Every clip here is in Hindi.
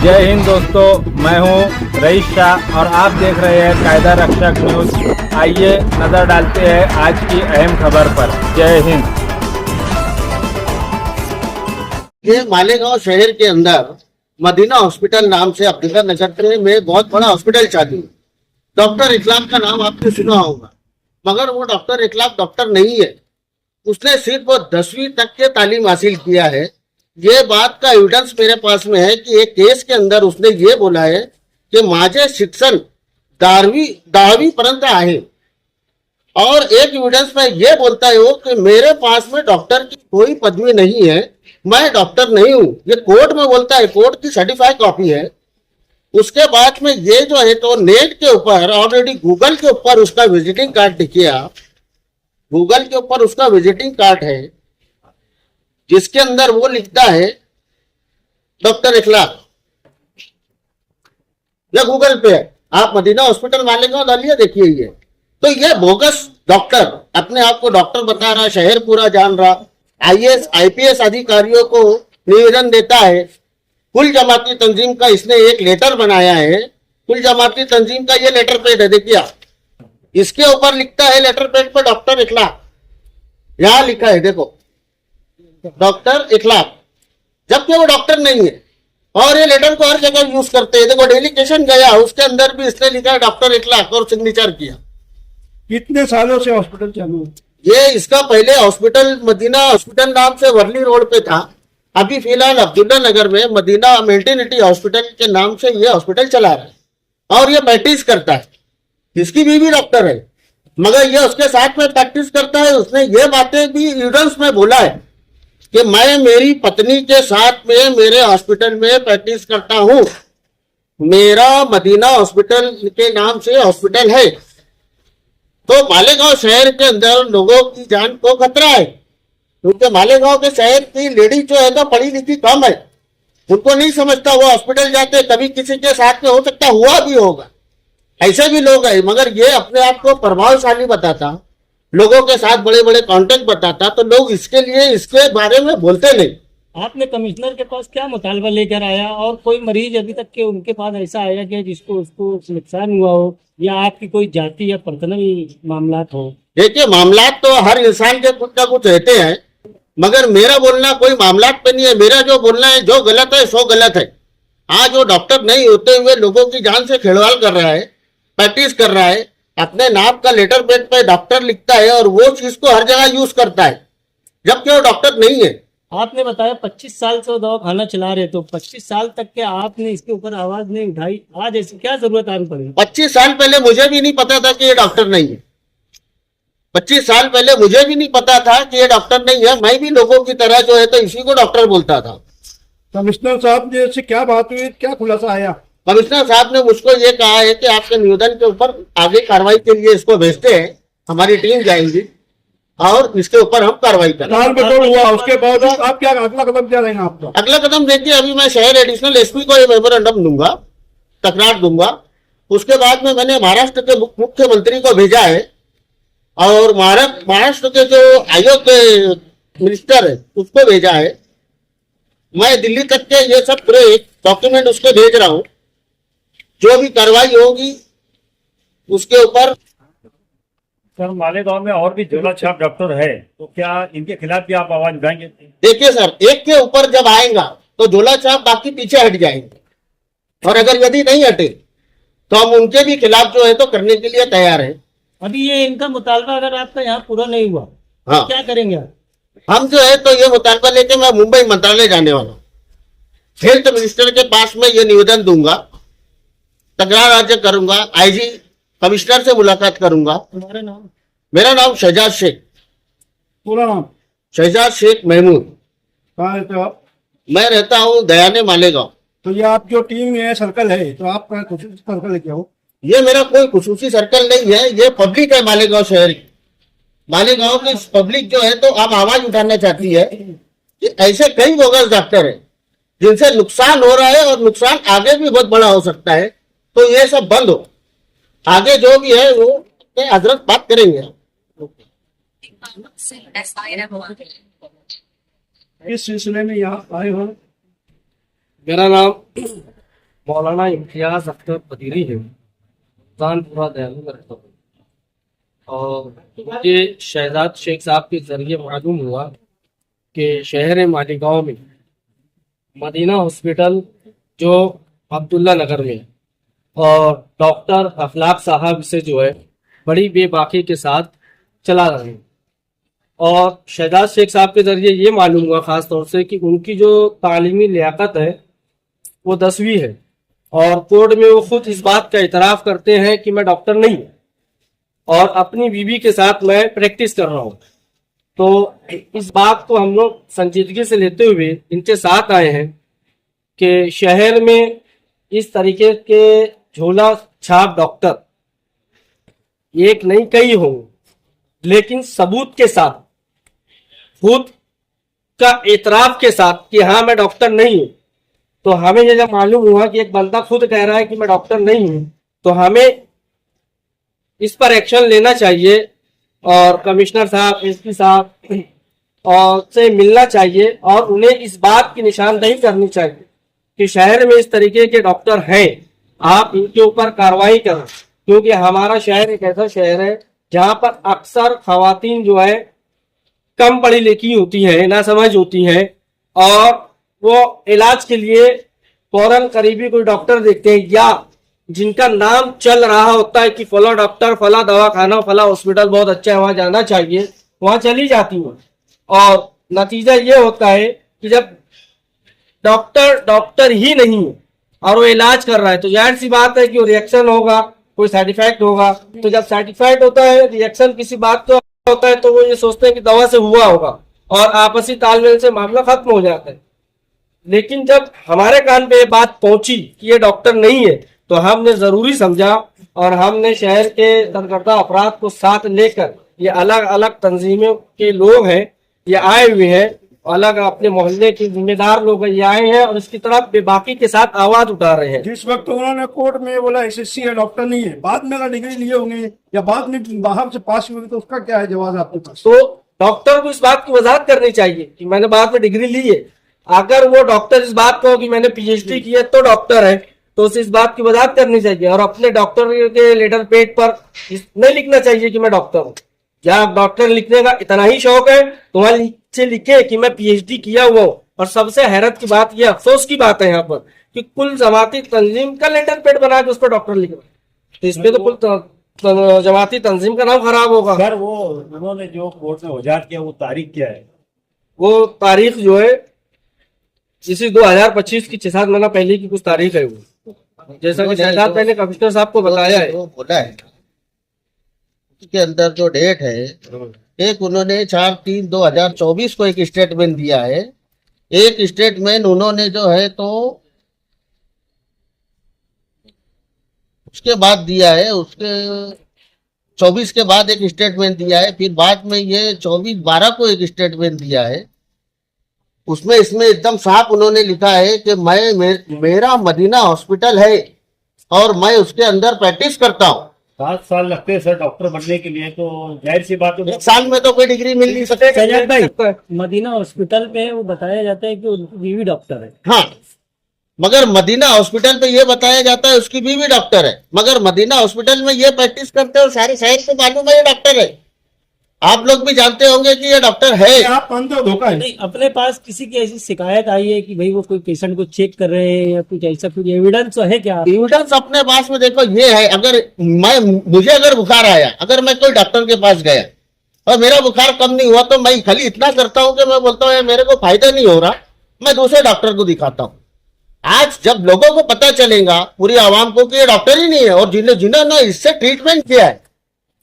जय हिंद दोस्तों, मैं हूं रईस शाह और आप देख रहे हैं कायदा रक्षक न्यूज। आइए नजर डालते हैं आज की अहम खबर पर। जय हिंद। ये मालेगांव शहर के अंदर मदीना हॉस्पिटल नाम से अब्दुल्ला नगर में बहुत बड़ा हॉस्पिटल चालू है। डॉक्टर इखलाक का नाम आपने सुना होगा, मगर वो डॉक्टर इखलाक डॉक्टर नहीं है। उसने सिर्फ वो 10वीं तक के तालीम हासिल किया है। ये बात का एविडेंस मेरे पास में है कि एक केस के अंदर उसने ये बोला है कि माझे शिक्षण 10वी पर्यंत आहे। और एक एविडेंस में ये बोलता है वो कि मेरे पास में डॉक्टर की कोई पदवी नहीं है, मैं डॉक्टर नहीं हूं। ये कोर्ट में बोलता है, कोर्ट की सर्टिफाइड कॉपी है। उसके बाद में ये जो है तो नेट के ऊपर ऑलरेडी गूगल के ऊपर उसका विजिटिंग कार्ड देखिए आप, गूगल के ऊपर उसका विजिटिंग कार्ड है जिसके अंदर वो लिखता है डॉक्टर इखलाक। या गूगल पे है, आप मदीना हॉस्पिटल मालेगांव डालिए, देखिए ये तो ये बोगस डॉक्टर अपने आप को डॉक्टर बता रहा, शहर पूरा जान रहा, आईएएस आईपीएस अधिकारियों को निवेदन देता है। कुल जमाती तंजीम का इसने एक लेटर बनाया है। कुल जमाती तंजीम का ये लेटर पेड है, देखिए आप, इसके ऊपर लिखता है लेटर पेड पर डॉक्टर इखलाक। यहां लिखा है देखो, डॉक्टर इखलाक, जबकि वो डॉक्टर नहीं है। और ये लेटर को हर जगह यूज करते हैं। देखो डेलीगेशन गया, उसके अंदर भी इसने लिखा है डॉक्टर इखलाक और सिग्नेचर किया। कितने सालों से हॉस्पिटल चालू है? ये इसका पहले हॉस्पिटल मदीना हॉस्पिटल नाम से वर्ली रोड पे था। अभी फिलहाल अब्दुल्ला नगर में मदीना मेटर्निटी हॉस्पिटल के नाम से ये हॉस्पिटल चला रहा है और ये प्रैक्टिस करता है। इसकी बीवी डॉक्टर है, मगर ये उसके साथ में प्रैक्टिस करता है। उसने ये बातें भी एविडेंस में बोला है कि मैं मेरी पत्नी के साथ में मेरे हॉस्पिटल में प्रैक्टिस करता हूं। मेरा मदीना हॉस्पिटल के नाम से हॉस्पिटल है। तो मालेगांव शहर के अंदर लोगों की जान को खतरा है, क्योंकि मालेगांव के शहर की लेडी जो है ना पढ़ी लिखी कम है। उनको नहीं समझता, वो हॉस्पिटल जाते कभी किसी के साथ में हो सकता हुआ भी होगा, ऐसे भी लोग हैं। मगर ये अपने आप को प्रभावशाली बताता, लोगों के साथ बड़े बड़े कॉन्टेक्ट बताता, तो लोग इसके लिए इसके बारे में बोलते नहीं। आपने कमिश्नर के पास क्या मुतालबा लेकर आया और कोई मरीज अभी तक के उनके पास ऐसा आया कि जिसको उसको नुकसान हुआ हो या आपकी कोई जाति या पर्सनल मामलात हो? देखिए, मामलात तो हर इंसान के कुछ ना कुछ रहते हैं, मगर मेरा बोलना कोई मामलात पे नहीं है। मेरा जो बोलना है, जो गलत है सो गलत है। आज वो डॉक्टर नहीं होते हुए लोगों की जान से खिलवाड़ कर रहा है, प्रैक्टिस कर रहा है, अपने नाम का लेटर पेड पे डॉक्टर लिखता है और वो चीज को हर जगह यूज करता है, जबकि वो डॉक्टर नहीं है। आपने बताया 25 साल से दवा खाना चला रहे, तो 25 साल तक के आपने इसके ऊपर आवाज नहीं उठाई, आज ऐसी क्या जरूरत आनी पड़ी? 25 साल पहले मुझे भी नहीं पता था कि ये डॉक्टर नहीं है। 25 साल पहले मुझे भी नहीं पता था कि ये डॉक्टर नहीं है। मैं भी लोगों की तरह जो है तो इसी को डॉक्टर बोलता था। कमिश्नर साहब ने से क्या बात हुई, क्या खुलासा आया? कमिश्नर साहब ने मुझको ये कहा है कि आपके निवेदन के ऊपर आगे कार्रवाई के लिए इसको भेजते हैं, हमारी टीम जाएंगी और इसके ऊपर हम कार्रवाई करेंगे। टाल मटोल हुआ, उसके बाद आप क्या अगला कदम क्या रहेगा आपका? अगला कदम देखिए, अभी मैं शहर एडिशनल एसपी को ये मेमोरेंडम दूंगा, तकरार दूंगा। उसके बाद में मैंने महाराष्ट्र के मुख्यमंत्री को भेजा है और महाराष्ट्र के जो आयोग के मिनिस्टर है उसको भेजा है। मैं दिल्ली तक के ये सब पूरे डॉक्यूमेंट उसको भेज रहा हूं। जो भी कार्रवाई होगी उसके ऊपर। सर, मालेगांव में और भी झोला छाप डॉक्टर है, तो क्या इनके खिलाफ भी आप आवाज उठाएंगे? देखिए सर, एक के ऊपर जब आएगा तो झोला छाप बाकी पीछे हट जाएंगे, और अगर यदि नहीं हटे तो हम उनके भी खिलाफ जो है तो करने के लिए तैयार है। अभी ये इनका मुतालबा अगर आपका यहाँ पूरा नहीं हुआ, हाँ, क्या करेंगे आप? हम जो है तो ये मुतालबा लेके मैं मुंबई मंत्रालय जाने वाला हूँ। हेल्थ मिनिस्टर के पास में ये निवेदन दूंगा, तकरार अर्ज करूंगा, आईजी कमिश्नर से मुलाकात करूंगा। तुम्हारा नाम? मेरा नाम शहजाद शेख, पूरा नाम? शहजाद शेख महमूद। कहाँ रहते हो आप? मैं रहता हूँ दयाने मालेगांव। तो ये आप जो टीम है, सर्कल है, तो आप कुछ सर्कल लेके आओ। ये मेरा कोई खुसूसी सर्कल नहीं है, ये पब्लिक है मालेगांव शहर की। मालेगांव की पब्लिक जो है तो अब आवाज उठाना चाहती है कि ऐसे कई बोगस डॉक्टर हैं जिनसे नुकसान हो रहा है और नुकसान आगे भी बहुत बड़ा हो सकता है। तो ये सब बंद हो, आगे जो भी है वो हजरत बात करेंगे। इस सिलसिले में यहाँ आए हो? मेरा नाम मौलाना इम्तियाज अख्तर पदीरी है, कानपुरा दयालु में रहता हूँ। और मुझे शहजाद शेख साहब के जरिए मालूम हुआ कि शहर मालीगांव में मदीना हॉस्पिटल जो अब्दुल्ला नगर में है, और डॉक्टर अखलाक साहब से जो है बड़ी बेबाकी के साथ चला रहे हैं। और शहजाद शेख साहब के जरिए ये मालूम हुआ ख़ास तौर से कि उनकी जो तालीमी लियाकत है वो 10वीं है, और कोर्ट में वो खुद इस बात का इतराफ़ करते हैं कि मैं डॉक्टर नहीं हूँ और अपनी बीवी के साथ मैं प्रैक्टिस कर रहा हूँ। तो इस बात को हम लोग संजीदगी से लेते हुए इनके साथ आए हैं कि शहर में इस तरीके के झोला छाप डॉक्टर एक नहीं कई होंगे, लेकिन सबूत के साथ, खुद का एतराफ़ के साथ कि हाँ मैं डॉक्टर नहीं हूँ। तो हमें ये जब मालूम हुआ कि एक बंदा खुद कह रहा है कि मैं डॉक्टर नहीं हूँ, तो हमें इस पर एक्शन लेना चाहिए और कमिश्नर साहब, एसपी साहब और से मिलना चाहिए और उन्हें इस बात की निशानदेही करनी चाहिए कि शहर में इस तरीके के डॉक्टर हैं, आप इनके ऊपर कार्रवाई करें। क्योंकि हमारा शहर एक ऐसा शहर है जहाँ पर अक्सर खवातीन जो है कम पढ़ी लिखी होती है, ना समझ होती है, और वो इलाज के लिए फौरन करीबी कोई डॉक्टर देखते हैं या जिनका नाम चल रहा होता है कि फला डॉक्टर, फला दवाखाना, फला हॉस्पिटल बहुत अच्छा है, वहां जाना चाहिए, वहां चली जाती हैं। और नतीजा ये होता है कि जब डॉक्टर ही नहीं है और वो इलाज कर रहा है तो जाहिर सी बात है कि वो रिएक्शन होगा, कोई साइड इफेक्ट होगा। तो जब साइड इफेक्ट होता है, रिएक्शन किसी बात का होता है, तो वो ये सोचते हैं कि दवा से हुआ होगा और आपसी तालमेल से मामला खत्म हो जाता है। लेकिन जब हमारे कान पे ये बात पहुंची कि ये डॉक्टर नहीं है, तो हमने जरूरी समझा और हमने शहर के सरकर्ता अफराद को साथ लेकर, ये अलग अलग तंजीमों के लोग हैं, ये आए हुए हैं, अलग अपने मोहल्ले के जिम्मेदार लोग ये आए हैं और इसकी तरफ बेबाकी के साथ आवाज उठा रहे हैं। जिस वक्त उन्होंने कोर्ट में बोला एसएससी है, डॉक्टर नहीं है, बाद में अगर डिग्री लिए होंगे या बाद में बाहर से पास हुए तो उसका क्या है जवाब आपके पास? तो डॉक्टर को इस बात की वजाहत करनी चाहिए कि मैंने बाद में डिग्री ली है। अगर वो डॉक्टर इस बात को कि मैंने पीएचडी की है तो डॉक्टर है, तो उसे इस बात की वजाहत करनी चाहिए और अपने डॉक्टर के लेटर पेड पर नहीं लिखना चाहिए कि मैं डॉक्टर हूँ। क्या डॉक्टर लिखने का इतना ही शौक है तो वहां नीचे लिखे कि मैं पीएचडी किया हुआ हूँ। और सबसे हैरत की बात, यह अफसोस की बात है यहाँ पर कि कुल जमाती तंजीम का लेटर पेड बना के उस पर डॉक्टर लिख रहा है, तो इसमें तो कुल जमाती तंजीम का नाम खराब होगा। सर वो उन्होंने जो कोर्ट में वजाहत किया वो तारीख क्या है? वो तारीख जो है इसी 2025 की 6-7 महीना पहले की कुछ तारीख है वो, जैसा कि शहजाद मैंने कमिश्नर साहब को बताया है। वो बोला है उसके अंदर जो डेट है, एक उन्होंने 4/3/2024 को एक स्टेटमेंट दिया है, एक स्टेटमेंट उन्होंने जो है तो उसके बाद दिया है, उसके 24 के बाद एक स्टेटमेंट दिया है, फिर बाद में ये 24/12 को एक स्टेटमेंट दिया है। उसमें इसमें एकदम साफ उन्होंने लिखा है कि मेरा मदीना हॉस्पिटल है और मैं उसके अंदर प्रैक्टिस करता हूँ। 7 साल लगते हैं सर डॉक्टर बनने के लिए, तो जाहिर सी बात है 1 साल में तो कोई डिग्री मिल नहीं सकती। शहजाद भाई, मदीना हॉस्पिटल पे वो बताया जाता है कि उनकी बीवी डॉक्टर है। हाँ, मगर मदीना हॉस्पिटल पे ये बताया जाता है उसकी बीवी डॉक्टर है, मगर मदीना हॉस्पिटल में ये प्रैक्टिस करते हो, सारे शहर को मालूम है ये डॉक्टर है। आप लोग भी जानते होंगे कि ये डॉक्टर है। आप मानते हो धोखा है? नहीं, अपने पास किसी की ऐसी शिकायत आई है कि भाई वो कोई पेशेंट को चेक कर रहे हैं या कुछ ऐसा, कुछ एविडेंस तो है क्या? एविडेंस अपने पास में देखो ये है, अगर मुझे अगर बुखार आया, अगर मैं कोई डॉक्टर के पास गया और मेरा बुखार कम नहीं हुआ, तो मैं खाली इतना करता हूँ कि मैं बोलता हूँ मेरे को फायदा नहीं हो रहा, मैं दूसरे डॉक्टर को दिखाता हूँ। आज जब लोगों को पता चलेगा, पूरी आवाम को, कि ये डॉक्टर ही नहीं है और जिन्होंने इससे ट्रीटमेंट किया है,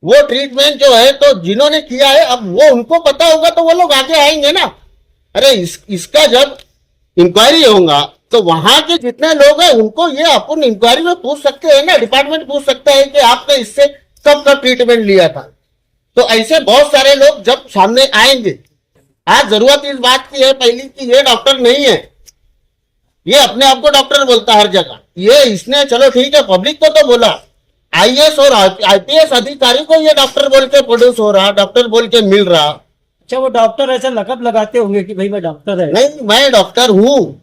वो ट्रीटमेंट जो है तो जिन्होंने किया है, अब वो उनको पता होगा तो वो लोग आगे आएंगे ना। अरे इसका जब इंक्वायरी होगा तो वहां के जितने लोग हैं उनको ये अपन इंक्वायरी में पूछ सकते हैं ना, डिपार्टमेंट पूछ सकता है कि आपने इससे कब का ट्रीटमेंट लिया था। तो ऐसे बहुत सारे लोग जब सामने आएंगे। आज जरूरत इस बात की है पहली कि ये डॉक्टर नहीं है, ये अपने आप को डॉक्टर बोलता है हर जगह। ये इसने चलो ठीक है पब्लिक को तो बोला, आईएएस और आईपीएस अधिकारी को ये डॉक्टर बोल के प्रोड्यूस हो रहा, डॉक्टर बोल के मिल रहा। अच्छा, वो डॉक्टर ऐसा लकब लगाते होंगे कि भाई मैं डॉक्टर है? नहीं, मैं डॉक्टर हूँ,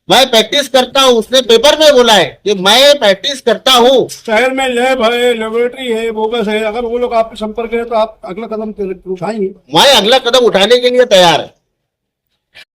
मैं प्रैक्टिस करता हूँ, उसने पेपर में बोला है कि मैं प्रैक्टिस करता हूँ। शहर में लैब है, लेबोरेटरी है, बोगस है, अगर वो लोग आपके संपर्क है तो आप अगला कदम उठाएंगे? मैं अगला कदम उठाने के लिए तैयार है।